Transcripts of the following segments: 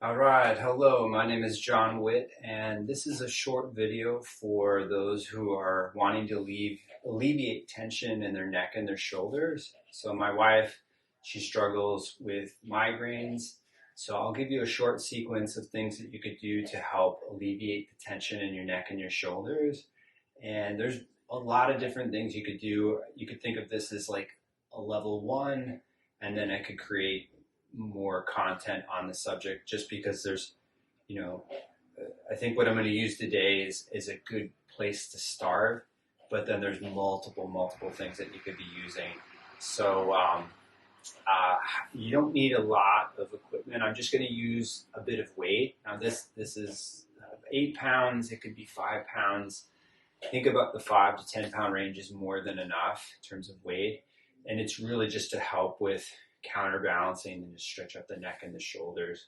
All right, hello, my name is Jon Witt, and this is a short video for those who are wanting to alleviate tension in their neck and their shoulders. So my wife, she struggles with migraines, so I'll give you a short sequence of things that you could do to help alleviate the tension in your neck and your shoulders. And there's a lot of different things you could do. You could think of this as like a level one, and then I could create more content on the subject just because there's, you know, I think what I'm going to use today is a good place to start, but then there's multiple things that you could be using. So you don't need a lot of equipment. I'm just going to use a bit of weight. Now this is 8 pounds. It could be 5 pounds. Think about the 5 to 10 pound range is more than enough in terms of weight, and it's really just to help with counterbalancing and to stretch up the neck and the shoulders.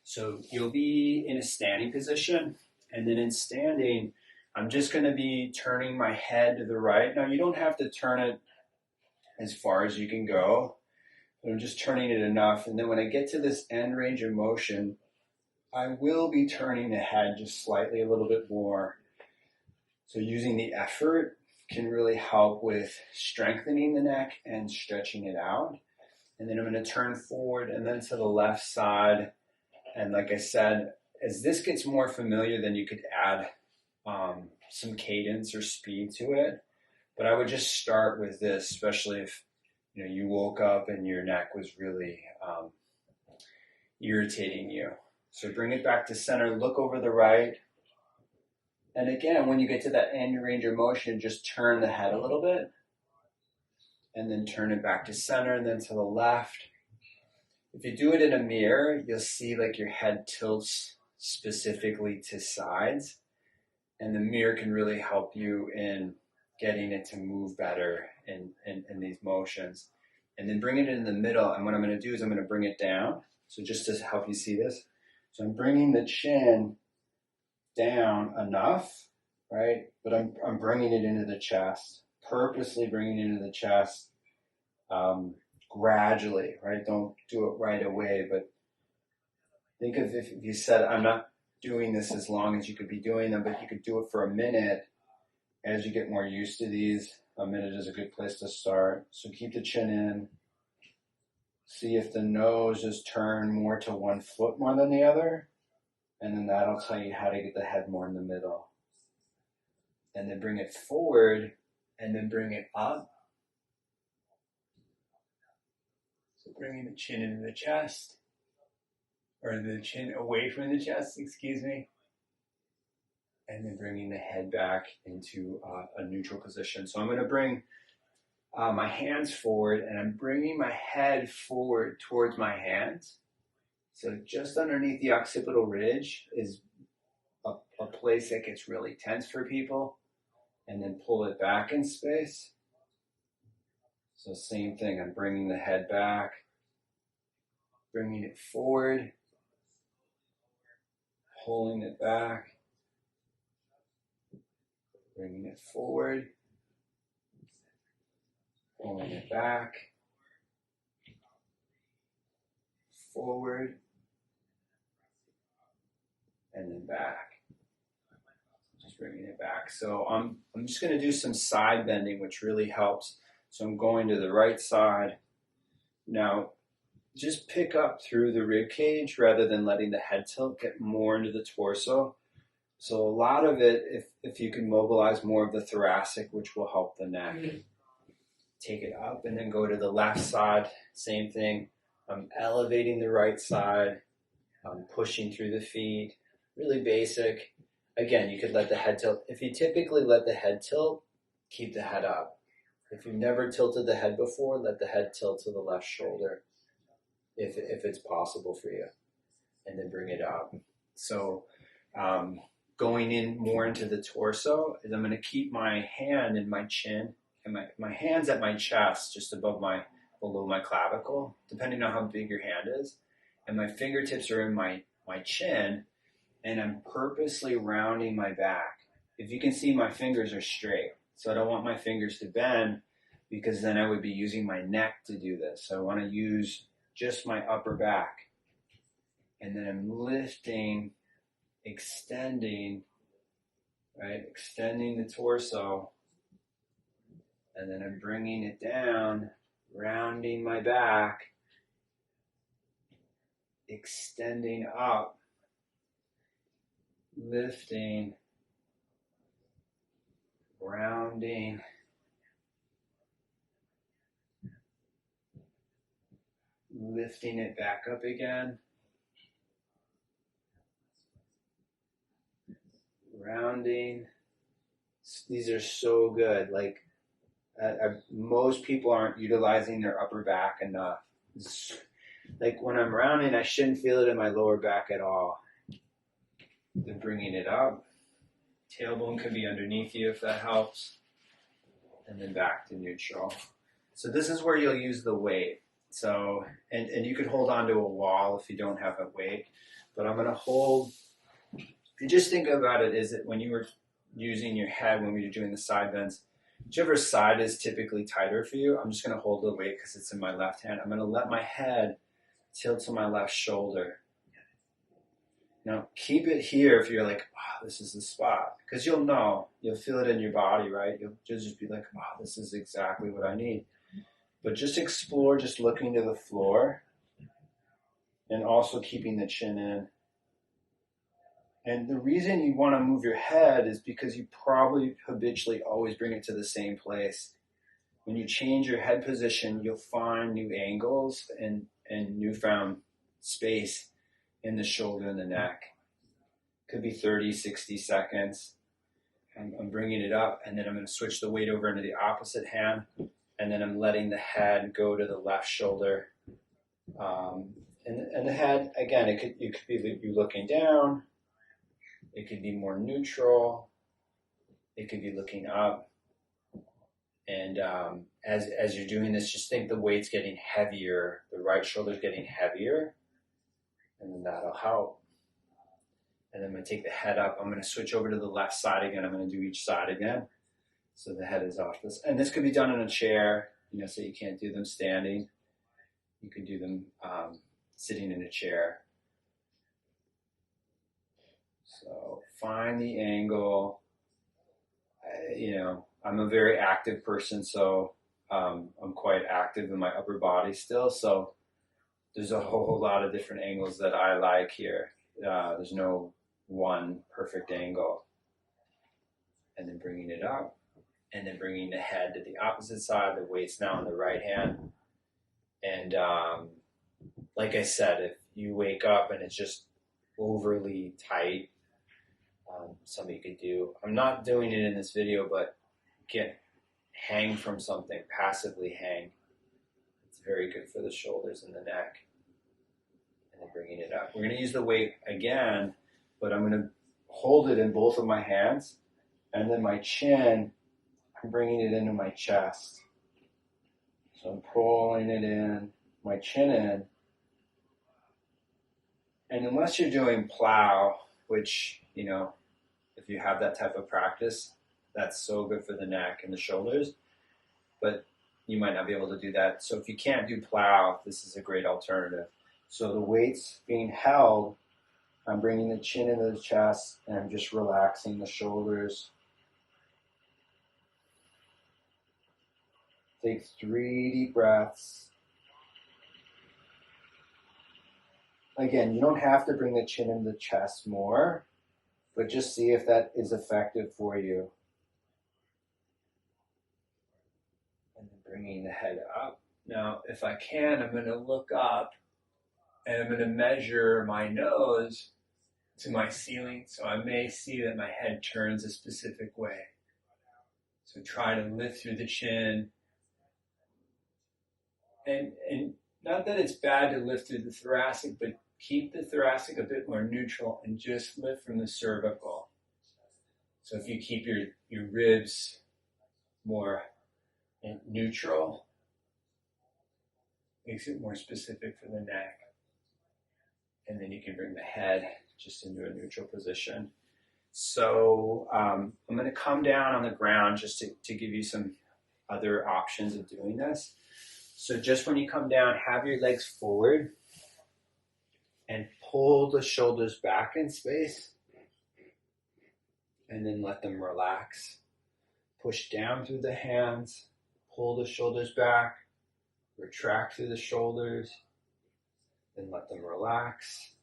So you'll be in a standing position, and then in standing, I'm just going to be turning my head to the right. Now you don't have to turn it as far as you can go, but I'm just turning it enough. And then when I get to this end range of motion, I will be turning the head just slightly a little bit more. So using the effort can really help with strengthening the neck and stretching it out. And then I'm going to turn forward and then to the left side. And like I said, as this gets more familiar, then you could add some cadence or speed to it. But I would just start with this, especially if you woke up and your neck was really irritating you. So bring it back to center, look over the right. And again, when you get to that end range of motion, just turn the head a little bit. And then turn it back to center and then to the left. If you do it in a mirror, you'll see like your head tilts specifically to sides, and the mirror can really help you in getting it to move better in these motions. And then bring it in the middle, and what I'm going to do is I'm going to bring it down. So just to help you see this, so I'm bringing the chin down enough, right? But I'm bringing it into the chest. Purposely bringing it into the chest gradually, right? Don't do it right away, but think of if you said, I'm not doing this as long as you could be doing them, but you could do it for a minute. As you get more used to these, a minute is a good place to start. So keep the chin in. See if the nose is turned more to one foot more than the other, and then that'll tell you how to get the head more in the middle. And then bring it forward, and then bring it up. So bringing the chin into the chest, or the chin away from the chest, excuse me. And then bringing the head back into a neutral position. So I'm going to bring my hands forward, and I'm bringing my head forward towards my hands. So just underneath the occipital ridge is a place that gets really tense for people. And then pull it back in space. So same thing, I'm bringing the head back, bringing it forward, pulling it back, bringing it forward, pulling it back, forward, and then back. Just bringing it back. So I'm just going to do some side bending, which really helps. So I'm going to the right side. Now, just pick up through the rib cage rather than letting the head tilt get more into the torso. So a lot of it, if you can mobilize more of the thoracic, which will help the neck. Take it up and then go to the left side. Same thing. I'm elevating the right side. I'm pushing through the feet. Really basic. Again, you could let the head tilt. If you typically let the head tilt, keep the head up. If you've never tilted the head before, let the head tilt to the left shoulder, if it's possible for you, and then bring it up. So going in more into the torso is I'm going to keep my hand in my chin, and my hand's at my chest, just below my clavicle, depending on how big your hand is, and my fingertips are in my chin. And I'm purposely rounding my back. If you can see, my fingers are straight. So I don't want my fingers to bend, because then I would be using my neck to do this. So I want to use just my upper back. and then I'm lifting, extending, right? Extending the torso, and then I'm bringing it down, rounding my back, extending up, lifting, rounding, lifting it back up again, rounding. These are so good. Like most people aren't utilizing their upper back enough. Like when I'm rounding, I shouldn't feel it in my lower back at all. Then bringing it up. Tailbone can be underneath you if that helps. And then back to neutral. So this is where you'll use the weight. So, and you could hold onto a wall if you don't have a weight. But I'm going to hold. If you just think about it, is that when you were using your head, when we were doing the side bends, whichever side is typically tighter for you, I'm just going to hold the weight because it's in my left hand. I'm going to let my head tilt to my left shoulder. Now, keep it here if you're like, oh, this is the spot. Because you'll feel it in your body, right? You'll just be like, oh, this is exactly what I need. But just explore, just looking to the floor and also keeping the chin in. And the reason you want to move your head is because you probably habitually always bring it to the same place. When you change your head position, you'll find new angles and newfound space in the shoulder and the neck. Could be 30, 60 seconds. I'm bringing it up, and then I'm going to switch the weight over into the opposite hand, and then I'm letting the head go to the left shoulder. And the head, again, it could be you looking down. It could be more neutral. It could be looking up. And as you're doing this, just think the weight's getting heavier. The right shoulder's getting heavier. And then that'll help. And then I'm going to take the head up. I'm going to switch over to the left side again. I'm going to do each side again. So the head is off this. And this could be done in a chair, so you can't do them standing. You could do them sitting in a chair. So find the angle. I'm a very active person, so I'm quite active in my upper body still. So there's a whole lot of different angles that I like here. There's no one perfect angle. And then bringing it up, and then bringing the head to the opposite side. The weight's now on the right hand. And like I said, if you wake up and it's just overly tight, something you could do. I'm not doing it in this video, but hang from something, passively hang. It's very good for the shoulders and the neck. And then bringing it up. We're going to use the weight again, but I'm going to hold it in both of my hands, and then my chin, I'm bringing it into my chest. So I'm pulling it in, my chin in. And unless you're doing plow, which, if you have that type of practice, that's so good for the neck and the shoulders, but you might not be able to do that. So if you can't do plow, this is a great alternative. So the weight's being held, I'm bringing the chin into the chest, and I'm just relaxing the shoulders. Take 3 deep breaths. Again, you don't have to bring the chin into the chest more, but just see if that is effective for you. And then bringing the head up. Now, if I can, I'm going to look up, and I'm going to measure my nose to my ceiling, so I may see that my head turns a specific way. So try to lift through the chin. And not that it's bad to lift through the thoracic, but keep the thoracic a bit more neutral and just lift from the cervical. So if you keep your ribs more neutral, makes it more specific for the neck. And then you can bring the head just into a neutral position. So I'm going to come down on the ground just to give you some other options of doing this. So just when you come down, have your legs forward and pull the shoulders back in space and then let them relax. Push down through the hands, pull the shoulders back, retract through the shoulders, then let them relax.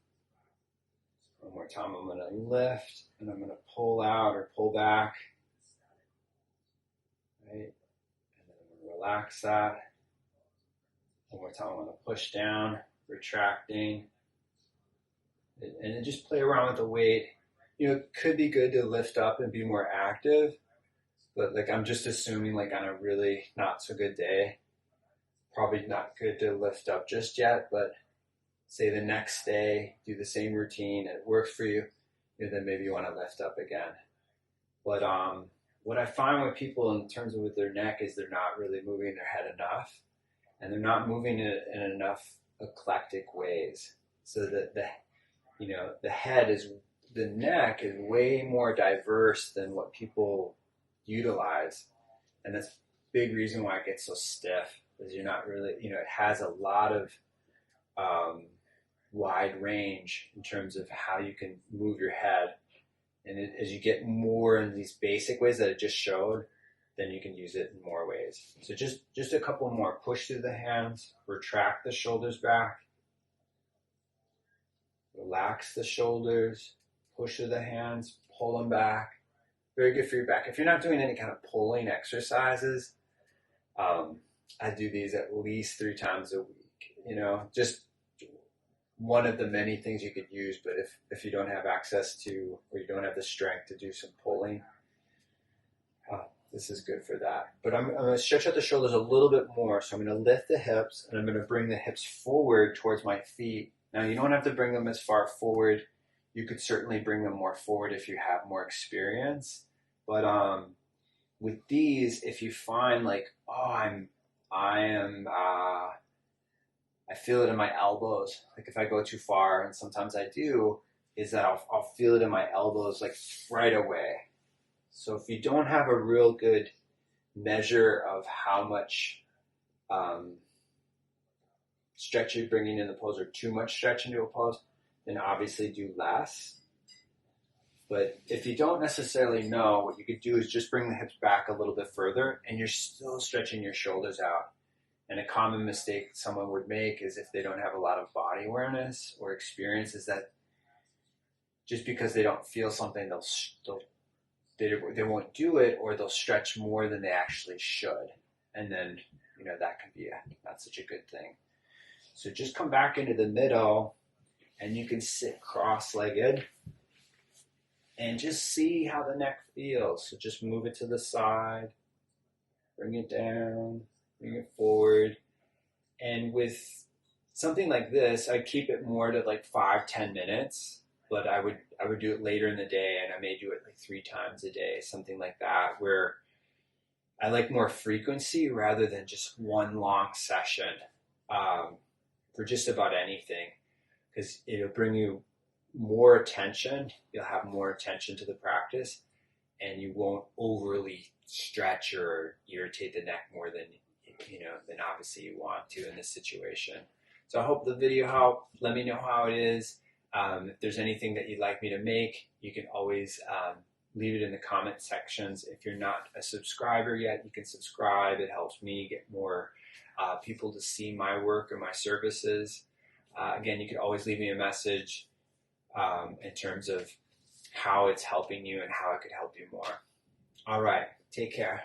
One more time, I'm going to lift and I'm going to pull out or pull back. Right? And then I'm going to relax that. One more time, I'm going to push down, retracting. And then just play around with the weight. You know, it could be good to lift up and be more active, but like I'm just assuming like on a really not so good day, probably not good to lift up just yet, but say the next day, do the same routine, it works for you, then maybe you want to lift up again. But what I find with people in terms of with their neck is they're not really moving their head enough, and they're not moving it in enough eclectic ways. So that the neck is way more diverse than what people utilize, and that's a big reason why it gets so stiff. Is you're not really, it has a lot of wide range in terms of how you can move your head. And as you get more in these basic ways that I just showed, then you can use it in more ways. So just a couple more. Push through the hands, retract the shoulders back, relax the shoulders, push through the hands, pull them back. Very good for your back. If you're not doing any kind of pulling exercises, I do these at least 3 times a week. Just one of the many things you could use, but if you don't have access to, or you don't have the strength to do some pulling, this is good for that. But I'm going to stretch out the shoulders a little bit more. So I'm going to lift the hips, and I'm going to bring the hips forward towards my feet. Now, you don't have to bring them as far forward. You could certainly bring them more forward if you have more experience. But with these, if you find like, I feel it in my elbows. Like if I go too far, and sometimes I do, is that I'll feel it in my elbows like right away. So if you don't have a real good measure of how much stretch you're bringing in the pose, or too much stretch into a pose, then obviously do less. But if you don't necessarily know, what you could do is just bring the hips back a little bit further, and you're still stretching your shoulders out. And a common mistake someone would make is, if they don't have a lot of body awareness or experience, is that just because they don't feel something, they won't do it, or they'll stretch more than they actually should. And then, that can be not such a good thing. So just come back into the middle, and you can sit cross-legged and just see how the neck feels. So just move it to the side, bring it down, bring it forward. And with something like this, I keep it more to like 5-10 minutes, but I would do it later in the day, and I may do it like 3 times a day, something like that, where I like more frequency rather than just one long session for just about anything, because it'll bring you more attention. You'll have more attention to the practice, and you won't overly stretch or irritate the neck more than obviously you want to in this situation. So I hope the video helped. Let me know how it is. If there's anything that you'd like me to make, you can always leave it in the comment sections. If you're not a subscriber yet, you can subscribe. It helps me get more people to see my work or my services. Again, you can always leave me a message in terms of how it's helping you and how it could help you more. All right, take care.